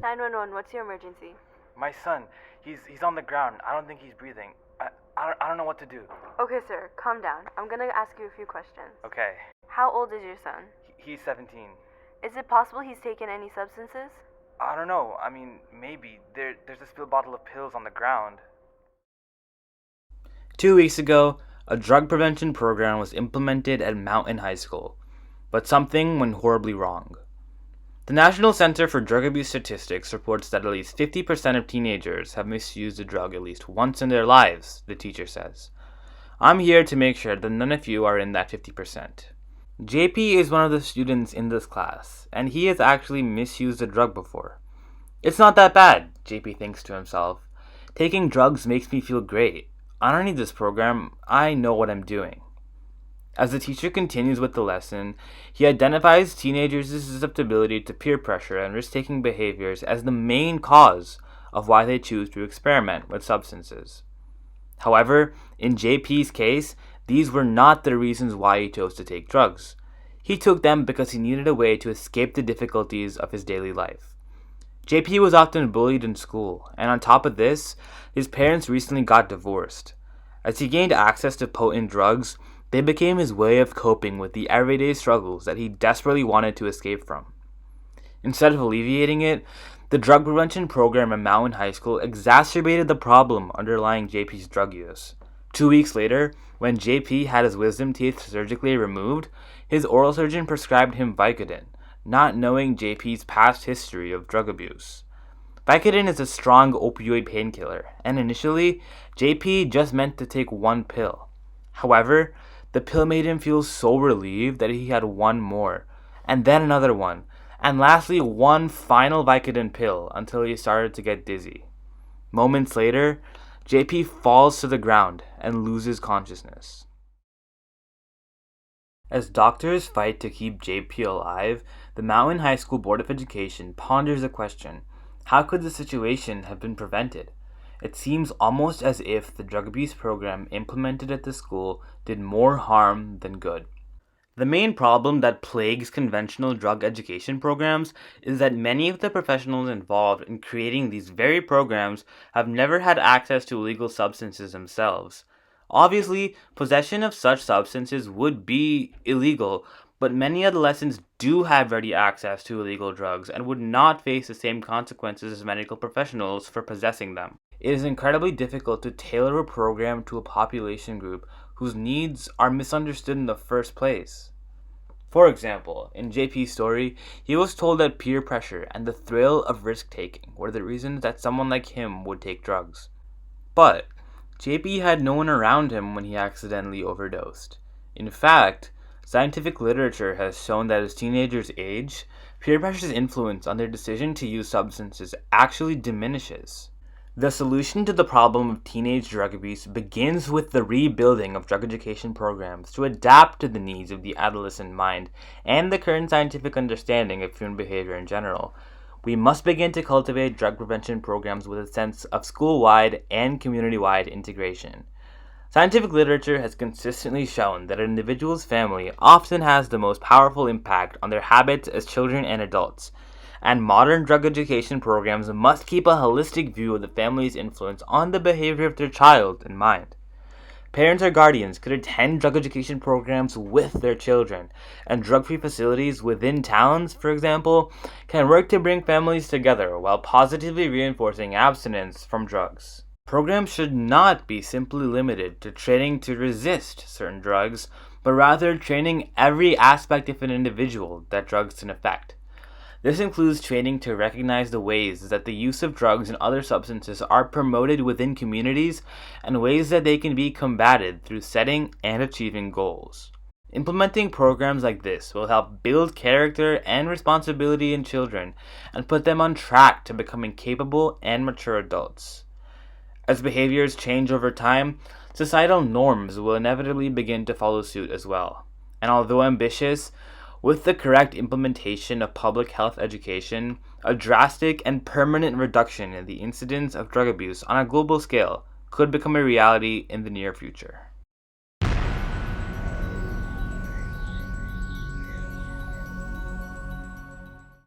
911, what's your emergency? My son, he's on the ground. I don't think he's breathing. I don't know what to do. Okay, sir, calm down. I'm gonna ask you a few questions. Okay. How old is your son? He's 17. Is it possible he's taken any substances? I don't know. I mean, maybe. There's a spilled bottle of pills on the ground. 2 weeks ago, a drug prevention program was implemented at Mountain High School, but something went horribly wrong. The National Center for Drug Abuse Statistics reports that at least 50% of teenagers have misused a drug at least once in their lives, the teacher says. I'm here to make sure that none of you are in that 50%. JP is one of the students in this class, and he has actually misused a drug before. It's not that bad, JP thinks to himself. Taking drugs makes me feel great. I don't need this program. I know what I'm doing. As the teacher continues with the lesson, he identifies teenagers' susceptibility to peer pressure and risk-taking behaviors as the main cause of why they choose to experiment with substances. However, in JP's case, these were not the reasons why he chose to take drugs. He took them because he needed a way to escape the difficulties of his daily life. JP was often bullied in school, and on top of this, his parents recently got divorced. As he gained access to potent drugs, they became his way of coping with the everyday struggles that he desperately wanted to escape from. Instead of alleviating it, the drug prevention program at Mountain High School exacerbated the problem underlying JP's drug use. 2 weeks later, when JP had his wisdom teeth surgically removed, his oral surgeon prescribed him Vicodin, not knowing JP's past history of drug abuse. Vicodin is a strong opioid painkiller, and initially, JP just meant to take one pill. However, the pill made him feel so relieved that he had one more, and then another one, and lastly one final Vicodin pill until he started to get dizzy. Moments later, JP falls to the ground and loses consciousness. As doctors fight to keep JP alive, the Mountain High School Board of Education ponders the question, how could the situation have been prevented? It seems almost as if the drug abuse program implemented at the school did more harm than good. The main problem that plagues conventional drug education programs is that many of the professionals involved in creating these very programs have never had access to illegal substances themselves. Obviously, possession of such substances would be illegal, but many adolescents do have ready access to illegal drugs and would not face the same consequences as medical professionals for possessing them. It is incredibly difficult to tailor a program to a population group whose needs are misunderstood in the first place. For example, in JP's story, he was told that peer pressure and the thrill of risk-taking were the reasons that someone like him would take drugs. But JP had no one around him when he accidentally overdosed. In fact, scientific literature has shown that as teenagers age, peer pressure's influence on their decision to use substances actually diminishes. The solution to the problem of teenage drug abuse begins with the rebuilding of drug education programs to adapt to the needs of the adolescent mind and the current scientific understanding of human behavior in general. We must begin to cultivate drug prevention programs with a sense of school-wide and community-wide integration. Scientific literature has consistently shown that an individual's family often has the most powerful impact on their habits as children and adults, and modern drug education programs must keep a holistic view of the family's influence on the behavior of their child in mind. Parents or guardians could attend drug education programs with their children, and drug-free facilities within towns, for example, can work to bring families together while positively reinforcing abstinence from drugs. Programs should not be simply limited to training to resist certain drugs, but rather training every aspect of an individual that drugs can affect. This includes training to recognize the ways that the use of drugs and other substances are promoted within communities and ways that they can be combated through setting and achieving goals. Implementing programs like this will help build character and responsibility in children and put them on track to becoming capable and mature adults. As behaviors change over time, societal norms will inevitably begin to follow suit as well. And although ambitious, with the correct implementation of public health education, a drastic and permanent reduction in the incidence of drug abuse on a global scale could become a reality in the near future.